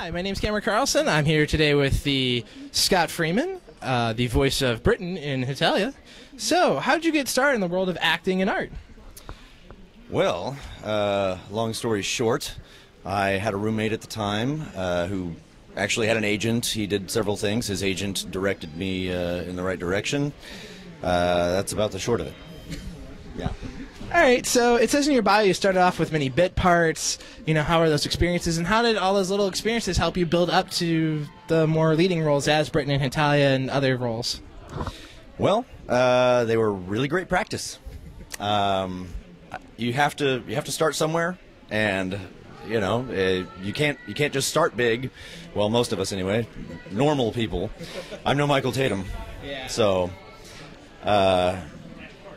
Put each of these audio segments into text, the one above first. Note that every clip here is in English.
Hi, my name's Carlson. I'm here today with the Scott Freeman, the voice of Britain in Hetalia. So, how did you get started in the world of acting and art? Well, long story short, I had a roommate at the time who actually had an agent. He did several things. His agent directed me in the right direction. That's about the short of it. Yeah. All right, so it says in your bio you started off with many bit parts. You know, how are those experiences, and how did all those little experiences help you build up to the more leading roles as Britain in Hetalia and other roles? Well, they were really great practice. You have to start somewhere, and you know you can't just start big. Well, most of us anyway, normal people. I'm no Michael Tatum, Yeah. so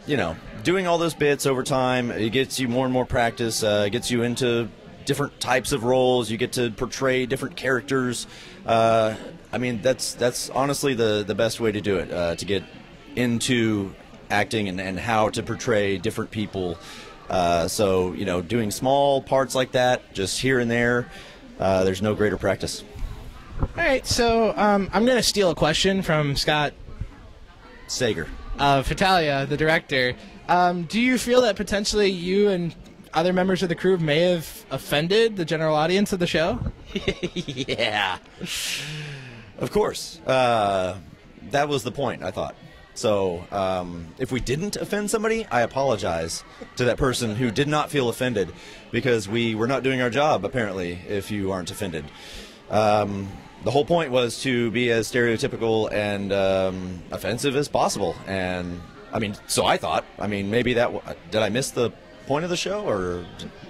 you know, doing all those bits over time, it gets you more and more practice. Gets you into different types of roles. You get to portray different characters. I mean, that's honestly the best way to do it. To get into acting and how to portray different people. So, you know, doing small parts like that, just here and there, there's no greater practice. All right, so I'm going to steal a question from Scott Sager of Hetalia, the director. Do you feel that potentially you and other members of the crew may have offended the general audience of the show? Yeah. Of course. That was the point, I thought. So, if we didn't offend somebody, I apologize to that person who did not feel offended, because we were not doing our job, apparently, if you aren't offended. The whole point was to be as stereotypical and offensive as possible. And, I mean, so I thought. I mean, maybe did I miss the point of the show, or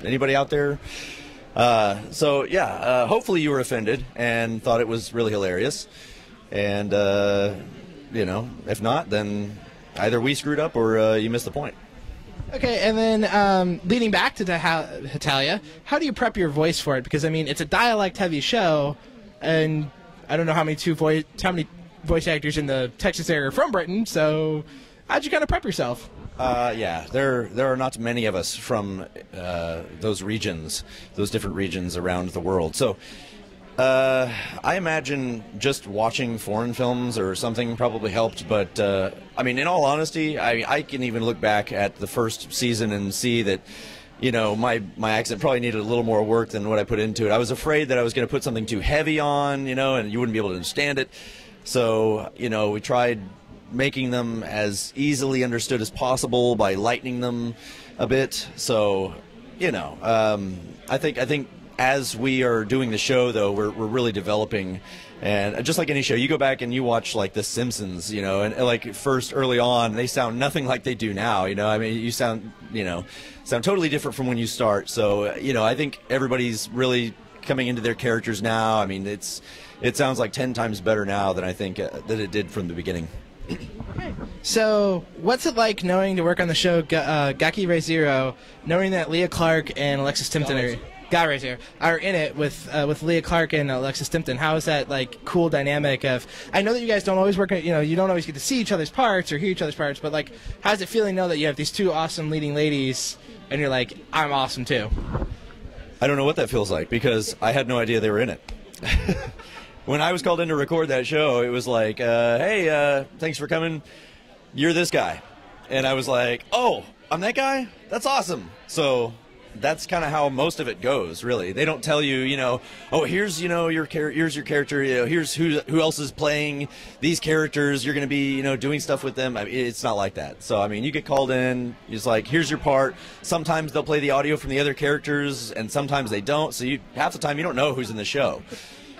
anybody out there? So, yeah, hopefully you were offended and thought it was really hilarious. And, you know, if not, then either we screwed up or you missed the point. Okay, and then leading back to Hetalia, how do you prep your voice for it? Because, I mean, it's a dialect-heavy show, and I don't know how many voice actors in the Texas area are from Britain, so how'd you kind of prep yourself? Yeah, there are not many of us from those regions, those different regions around the world. So I imagine just watching foreign films or something probably helped, but I mean, in all honesty, I can even look back at the first season and see that, you know, my accent probably needed a little more work than what I put into it. I was afraid that I was going to put something too heavy on, you know, and you wouldn't be able to understand it. So, you know, we tried making them as easily understood as possible by lightening them a bit. So, you know, I think as we are doing the show, though, we're really developing. And just like any show, you go back and you watch, like, The Simpsons, you know, and like, first, early on, they sound nothing like they do now, you know. I mean, you sound totally different from when you start. So, you know, I think everybody's really coming into their characters now. I mean, it sounds like 10 times better now than I think that it did from the beginning. Okay. So, what's it like knowing to work on the show Gaki Ray Zero, knowing that Leah Clark and Alexis Timpton are in it with Leah Clark and Alexis Timpton? How is that, like, cool dynamic of? I know that you guys don't always work. You know, you don't always get to see each other's parts or hear each other's parts. But, like, how's it feeling to know that you have these two awesome leading ladies, and you're like, I'm awesome too? I don't know what that feels like, because I had no idea they were in it. When I was called in to record that show, it was like, hey, thanks for coming. You're this guy. And I was like, oh, I'm that guy? That's awesome. So that's kind of how most of it goes, really. They don't tell you, you know, oh, here's, you know, here's your character, you know, here's who else is playing these characters, you're going to be, you know, doing stuff with them. I mean, it's not like that. So, I mean, you get called in, it's like, here's your part. Sometimes they'll play the audio from the other characters, and sometimes they don't. So half the time you don't know who's in the show.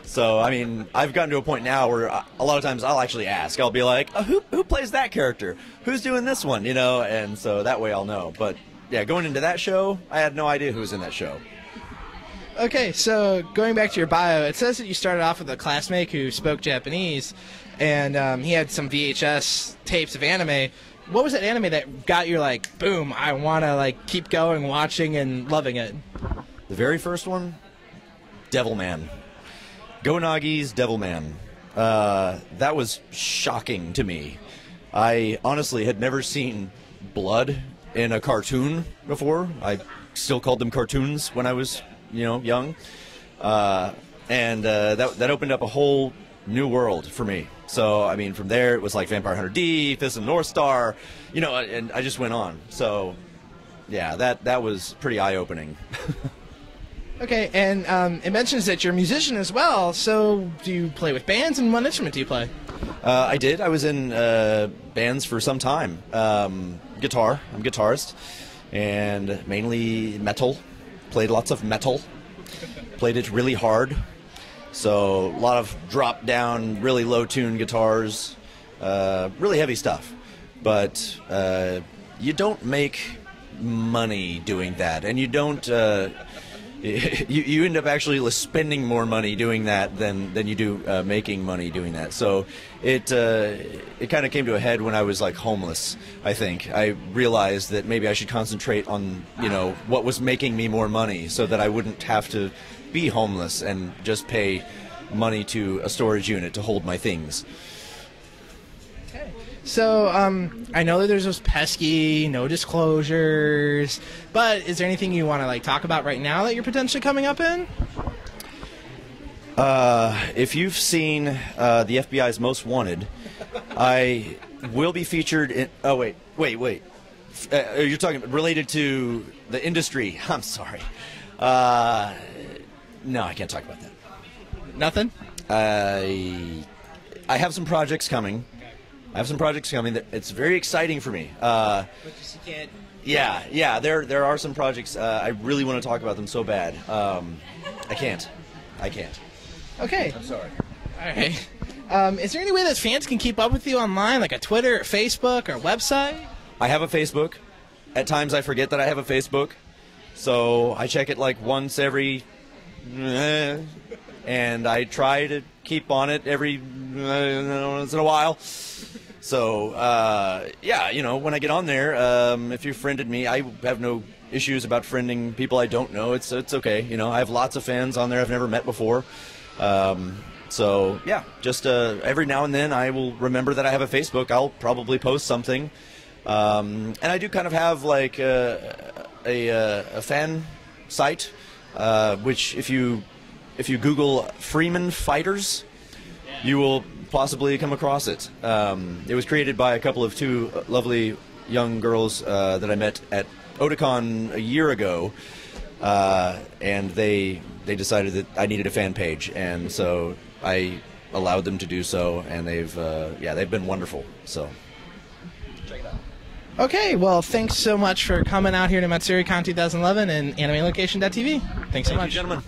So, I mean, I've gotten to a point now where a lot of times I'll actually ask. I'll be like, oh, who plays that character? Who's doing this one? You know, and so that way I'll know. But yeah, going into that show, I had no idea who was in that show. Okay, so going back to your bio, it says that you started off with a classmate who spoke Japanese, and he had some VHS tapes of anime. What was that anime that got you, like, boom, I want to, like, keep going, watching, and loving it? The very first one, Devilman. Go Nagi's Devilman. That was shocking to me. I honestly had never seen blood in a cartoon before. I still called them cartoons when I was, you know, young. and that opened up a whole new world for me. So I mean, from there it was like Vampire Hunter D, Fist of the North Star, you know, and I just went on. So yeah, that was pretty eye-opening. Okay, and it mentions that you're a musician as well. So do you play with bands, and what instrument do you play? I did. I was in bands for some time. Guitar. I'm a guitarist, and mainly metal. Played lots of metal. Played it really hard. So a lot of drop down, really low tune guitars, really heavy stuff. But you don't make money doing that, and you don't. You end up actually spending more money doing that than you do making money doing that. So it kind of came to a head when I was like homeless. I think I realized that maybe I should concentrate on, you know, what was making me more money, so that I wouldn't have to be homeless and just pay money to a storage unit to hold my things. So, I know that there's those pesky no disclosures, but is there anything you want to like talk about right now that you're potentially coming up in? If you've seen the FBI's Most Wanted, I will be featured in. Oh wait. You're talking related to the industry? I'm sorry. No, I can't talk about that. Nothing? I have some projects coming. That it's very exciting for me. But just you can't. Yeah. There are some projects. I really want to talk about them so bad. I can't. Okay. I'm sorry. All right. Is there any way that fans can keep up with you online, like a Twitter, or Facebook, or website? I have a Facebook. At times I forget that I have a Facebook, so I check it like once every. And I try to keep on it every once in a while. So, yeah, you know, when I get on there, if you friended me, I have no issues about friending people I don't know. It's okay. You know, I have lots of fans on there I've never met before. So, yeah, just every now and then I will remember that I have a Facebook. I'll probably post something. And I do kind of have, like, a fan site, which if you Google Freeman Fighters, you will possibly come across it. It was created by two lovely young girls that I met at Otakon a year ago, and they decided that I needed a fan page, and so I allowed them to do so, and they've been wonderful. So check it out. Okay, well, thanks so much for coming out here to Matsuricon 2011 and AnimeLocation.tv. Thanks so much, gentlemen.